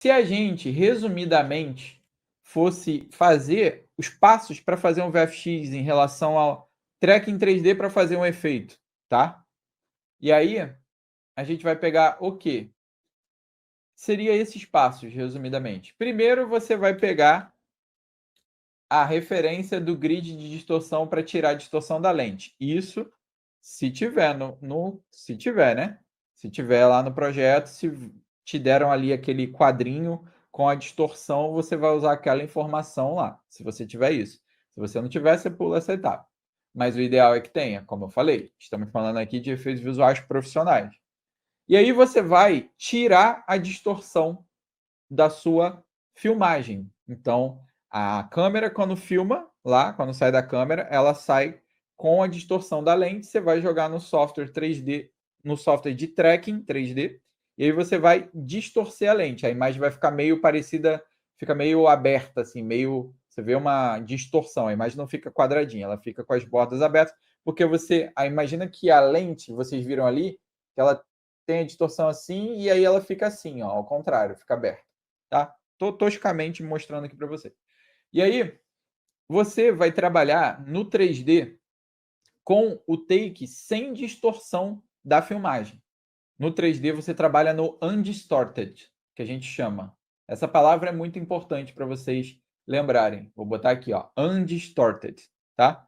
Se a gente, resumidamente, fosse fazer os passos para fazer um VFX em relação ao tracking 3D para fazer um efeito, tá? E aí, a gente vai pegar o quê? Seria esses passos, resumidamente. Primeiro, você vai pegar a referência do grid de distorção para tirar a distorção da lente. Isso se tiver se tiver, né? Se tiver lá no projeto, se te deram ali aquele quadrinho com a distorção, você vai usar aquela informação lá, se você tiver isso. Se você não tiver, você pula essa etapa. Mas o ideal é que tenha, como eu falei. Estamos falando aqui de efeitos visuais profissionais. E aí você vai tirar a distorção da sua filmagem. Então, a câmera, quando filma, lá, quando sai da câmera, ela sai com a distorção da lente. Você vai jogar no software 3D, no software de tracking 3D, e aí você vai distorcer a lente. A imagem vai ficar meio parecida, fica meio aberta, assim, meio. Você vê uma distorção. A imagem não fica quadradinha, ela fica com as bordas abertas, porque você. Imagina que a lente, vocês viram ali, que ela tem a distorção assim, e aí ela fica assim, ó, ao contrário, fica aberta. Tá? Tô toscamente mostrando aqui para você. E aí, você vai trabalhar no 3D com o take sem distorção da filmagem. No 3D, você trabalha no undistorted, que a gente chama. Essa palavra é muito importante para vocês lembrarem. Vou botar aqui, ó, undistorted, tá?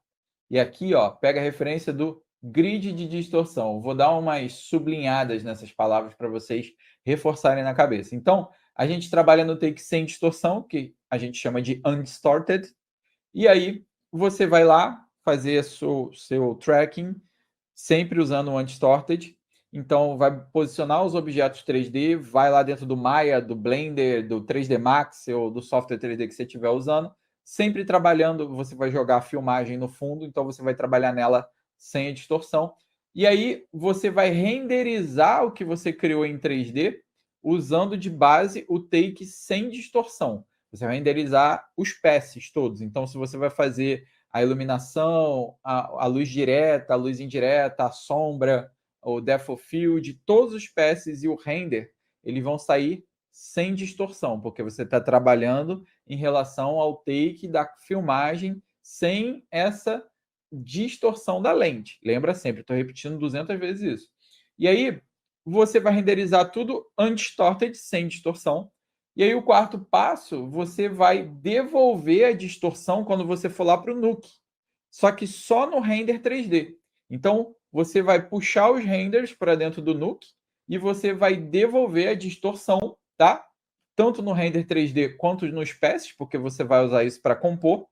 E aqui, ó, pega a referência do grid de distorção. Vou dar umas sublinhadas nessas palavras para vocês reforçarem na cabeça. Então, a gente trabalha no take sem distorção, que a gente chama de undistorted. E aí, você vai lá fazer seu tracking, sempre usando o undistorted. Então, vai posicionar os objetos 3D, vai lá dentro do Maya, do Blender, do 3D Max ou do software 3D que você estiver usando, sempre trabalhando, você vai jogar a filmagem no fundo, então você vai trabalhar nela sem a distorção. E aí você vai renderizar o que você criou em 3D usando de base o take sem distorção. Você vai renderizar os passes todos. Então, se você vai fazer a iluminação, a luz direta, a luz indireta, a sombra, o depth of field, todos os passes e o render, eles vão sair sem distorção, porque você está trabalhando em relação ao take da filmagem sem essa distorção da lente. Lembra sempre, estou repetindo 200 vezes isso. E aí, você vai renderizar tudo undistorted, sem distorção. E aí, o quarto passo, você vai devolver a distorção quando você for lá para o Nuke. Só que só no render 3D. Então, você vai puxar os renders para dentro do Nuke e você vai devolver a distorção, tá? Tanto no render 3D quanto nos passes, porque você vai usar isso para compor.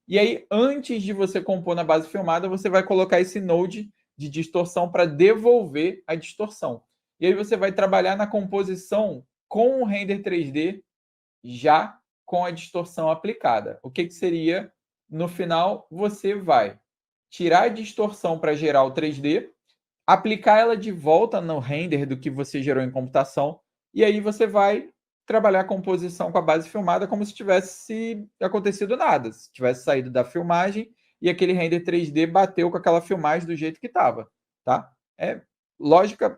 E aí, antes de você compor na base filmada, você vai colocar esse node de distorção para devolver a distorção. E aí você vai trabalhar na composição com o render 3D já com a distorção aplicada. O que seria? No final, você vai tirar a distorção para gerar o 3D, aplicar ela de volta no render do que você gerou em computação, e aí você vai trabalhar a composição com a base filmada como se tivesse acontecido nada, se tivesse saído da filmagem e aquele render 3D bateu com aquela filmagem do jeito que estava, tá?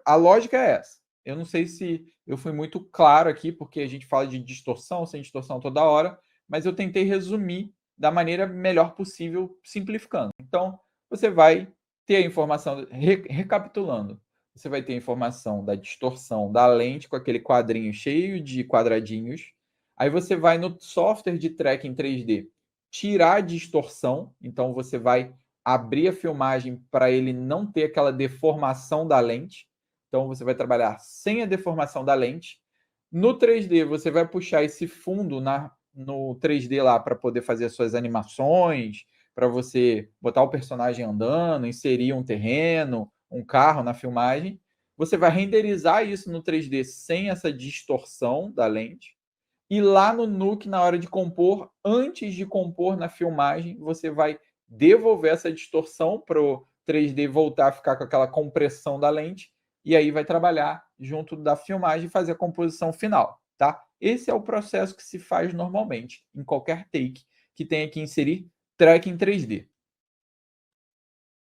A lógica é essa. Eu não sei se eu fui muito claro aqui, porque a gente fala de distorção, sem distorção toda hora, mas eu tentei resumir da maneira melhor possível, simplificando. Então, você vai ter a informação, recapitulando, você vai ter a informação da distorção da lente com aquele quadrinho cheio de quadradinhos. Aí você vai no software de tracking 3D tirar a distorção, então você vai abrir a filmagem para ele não ter aquela deformação da lente. Então você vai trabalhar sem a deformação da lente. No 3D você vai puxar esse fundo no 3D lá para poder fazer as suas animações, para você botar o personagem andando, inserir um terreno, um carro na filmagem. Você vai renderizar isso no 3D sem essa distorção da lente. E lá no Nuke, na hora de compor, antes de compor na filmagem, você vai devolver essa distorção para o 3D voltar a ficar com aquela compressão da lente, e aí vai trabalhar junto da filmagem e fazer a composição final, tá? Esse é o processo que se faz normalmente em qualquer take que tenha que inserir tracking 3D.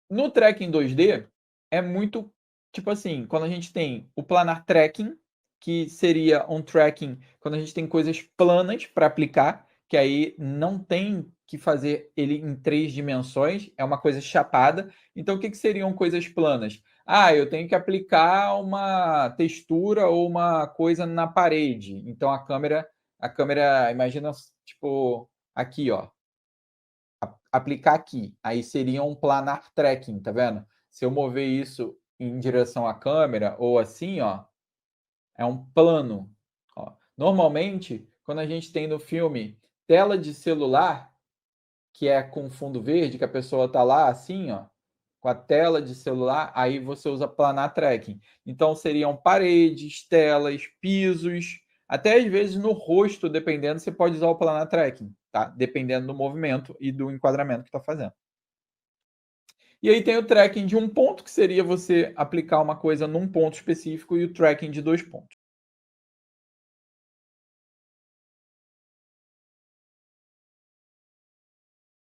No tracking 2D, é muito, tipo assim, quando a gente tem o planar tracking, que seria um tracking quando a gente tem coisas planas para aplicar, que aí não tem que fazer ele em 3 dimensões, é uma coisa chapada. Então, o que seriam coisas planas? Ah, eu tenho que aplicar uma textura ou uma coisa na parede. Então, a câmera, imagina, tipo, aqui, ó, aplicar aqui. Aí seria um planar tracking, tá vendo? Se eu mover isso em direção à câmera ou assim, ó, é um plano. Ó. Normalmente, quando a gente tem no filme tela de celular, que é com fundo verde, que a pessoa está lá assim, ó, com a tela de celular, aí você usa planar tracking. Então seriam paredes, telas, pisos, até às vezes no rosto, dependendo, você pode usar o planar tracking, tá? Dependendo do movimento e do enquadramento que está fazendo. E aí tem o tracking de um ponto, que seria você aplicar uma coisa num ponto específico, e o tracking de 2 pontos.